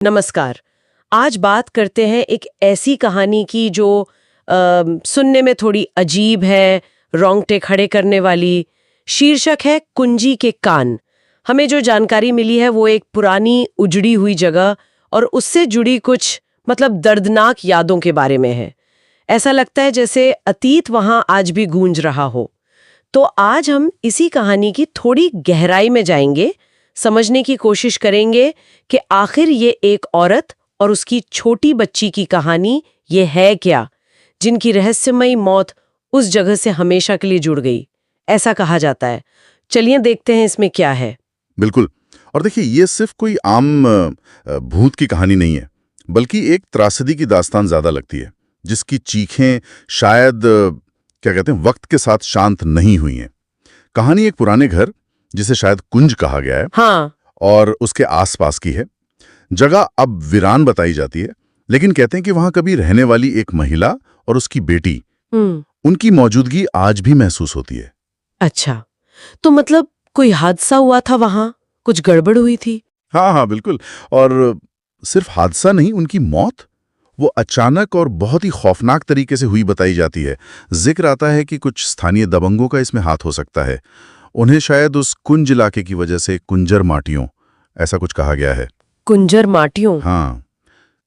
नमस्कार। आज बात करते हैं एक ऐसी कहानी की जो सुनने में थोड़ी अजीब है, रोंगटे खड़े करने वाली। शीर्षक है कुंजी के कान। हमें जो जानकारी मिली है वो एक पुरानी उजड़ी हुई जगह और उससे जुड़ी कुछ दर्दनाक यादों के बारे में है। ऐसा लगता है जैसे अतीत वहां आज भी गूंज रहा हो। तो आज हम इसी कहानी की थोड़ी गहराई में जाएंगे, समझने की कोशिश करेंगे कि आखिर ये एक औरत और उसकी छोटी बच्ची की कहानी ये है क्या, जिनकी रहस्यमयी मौत उस जगह से हमेशा के लिए जुड़ गई, ऐसा कहा जाता है। चलिए देखते हैं इसमें क्या है। बिल्कुल। और देखिए, ये सिर्फ कोई आम भूत की कहानी नहीं है, बल्कि एक त्रासदी की दास्तान ज्यादा लगती है, जिसकी चीखें शायद क्या कहते हैं, वक्त के साथ शांत नहीं हुई हैं। कहानी एक पुराने घर, जिसे शायद कुंज कहा गया है, हाँ। और उसके आसपास की है। जगह अब वीरान बताई जाती है, लेकिन कहते हैं कि वहां कभी रहने वाली एक महिला और उसकी बेटी, उनकी मौजूदगी आज भी महसूस होती है। अच्छा, तो कोई हादसा हुआ था वहां, कुछ गड़बड़ हुई थी? हाँ, बिल्कुल। और सिर्फ हादसा नहीं, उनकी मौत वो अचानक और बहुत ही खौफनाक तरीके से हुई बताई जाती है। जिक्र आता है कि कुछ स्थानीय दबंगों का इसमें हाथ हो सकता है। उन्हें शायद उस कुंज इलाके की वजह से कुंजर माटियों, ऐसा कुछ कहा गया है। कुंजर माटियों? हाँ,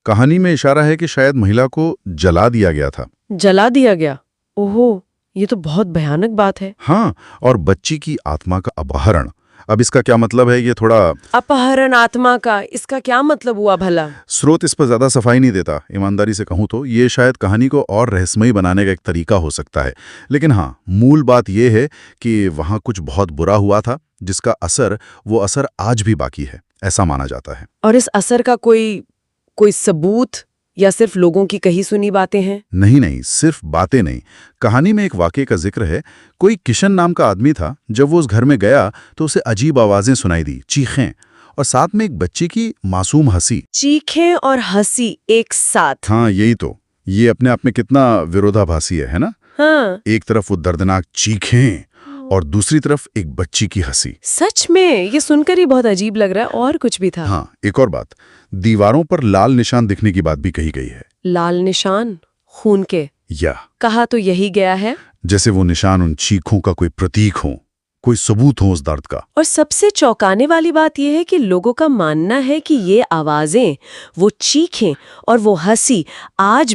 कहानी में इशारा है कि शायद महिला को जला दिया गया था। जला दिया गया? ओहो, ये तो बहुत भयानक बात है। हाँ, और बच्ची की आत्मा का अपहरण। अब इसका क्या मतलब है, ये थोड़ा अपहरण आत्मा का, इसका क्या मतलब हुआ भला? स्रोत इस पर ज्यादा सफाई नहीं देता। ईमानदारी से कहूं तो ये शायद कहानी को और रहस्यमयी बनाने का एक तरीका हो सकता है। लेकिन हाँ, मूल बात यह है कि वहां कुछ बहुत बुरा हुआ था, जिसका असर आज भी बाकी है, ऐसा माना जाता है। और इस असर का कोई सबूत या सिर्फ लोगों की कही सुनी बातें हैं? नहीं, सिर्फ बातें नहीं। कहानी में एक वाकये का जिक्र है। कोई किशन नाम का आदमी था। जब वो उस घर में गया तो उसे अजीब आवाजें सुनाई दी, चीखें, और साथ में एक बच्ची की मासूम हंसी। चीखें और हंसी एक साथ? हाँ, यही तो। ये अपने आप में कितना विरोधाभासी है ना? हाँ। एक तरफ वो दर्दनाक चीखें और दूसरी तरफ एक बच्ची की हंसी। सच में ये सुनकर ही बहुत अजीब लग रहा है। और कुछ भी था? हाँ, एक और बात, दीवारों पर लाल निशान दिखने की बात भी कही गई है। लाल निशान? खून के? या कहा तो यही गया है, जैसे वो निशान उन चीखों का कोई प्रतीक हो, कोई सबूत हो उस दर्द का। और सबसे चौंकाने वाली बात यह है कि लोगों का मानना है कि ये आवाजें, वो चीखें और वो हंसी आज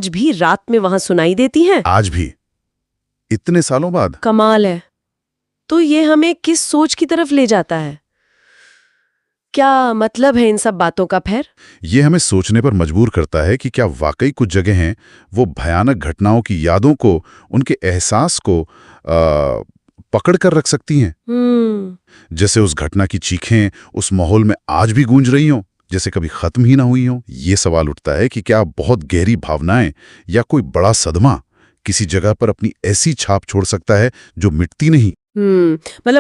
भी रात में वहां सुनाई देती हैं। आज भी, इतने सालों बाद। कमाल है। तो ये हमें किस सोच की तरफ ले जाता है? क्या मतलब है इन सब बातों का फिर? ये हमें सोचने पर मजबूर करता है कि क्या वाकई कुछ जगह हैं वो भयानक घटनाओं की यादों को, उनके एहसास को पकड़ कर रख सकती हैं। जैसे उस घटना की चीखें उस माहौल में आज भी गूंज रही हों, जैसे कभी खत्म ही ना हुई हों। ये सवाल उठता है कि क्या बहुत गहरी भावनाएं या कोई बड़ा सदमा किसी जगह पर अपनी ऐसी छाप छोड़ सकता है जो मिटती नहीं।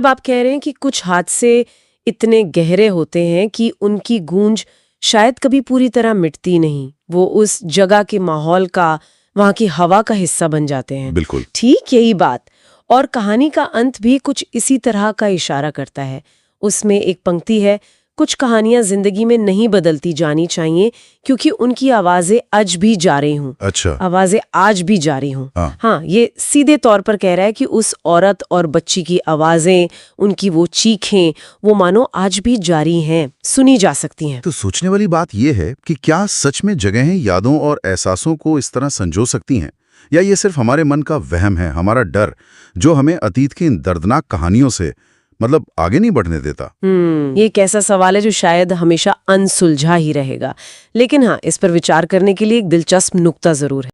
आप कह रहे हैं कि कुछ हादसे इतने गहरे होते हैं कि उनकी गूंज शायद कभी पूरी तरह मिटती नहीं, वो उस जगह के माहौल का, वहां की हवा का हिस्सा बन जाते हैं। बिल्कुल ठीक यही बात। और कहानी का अंत भी कुछ इसी तरह का इशारा करता है। उसमें एक पंक्ति है, कुछ कहानियां जिंदगी में नहीं बदलती जानी चाहिए क्योंकि उनकी आवाजें आज भी जारी हूं। अच्छा, आवाजें आज भी जारी हूं। हाँ, ये सीधे तौर पर कह रहा है कि उस औरत और बच्ची की आवाजें, उनकी वो चीखें, वो मानो आज भी जारी हैं, सुनी जा सकती हैं। तो सोचने वाली बात यह है कि क्या सच में जगहें यादों और एहसासों को इस तरह संजो सकती हैं, या ये सिर्फ हमारे मन का वहम है, हमारा डर, जो हमें अतीत की इन दर्दनाक कहानियों से आगे नहीं बढ़ने देता? ये एक ऐसा सवाल है जो शायद हमेशा अनसुलझा ही रहेगा। लेकिन हाँ, इस पर विचार करने के लिए एक दिलचस्प नुक्ता जरूर है।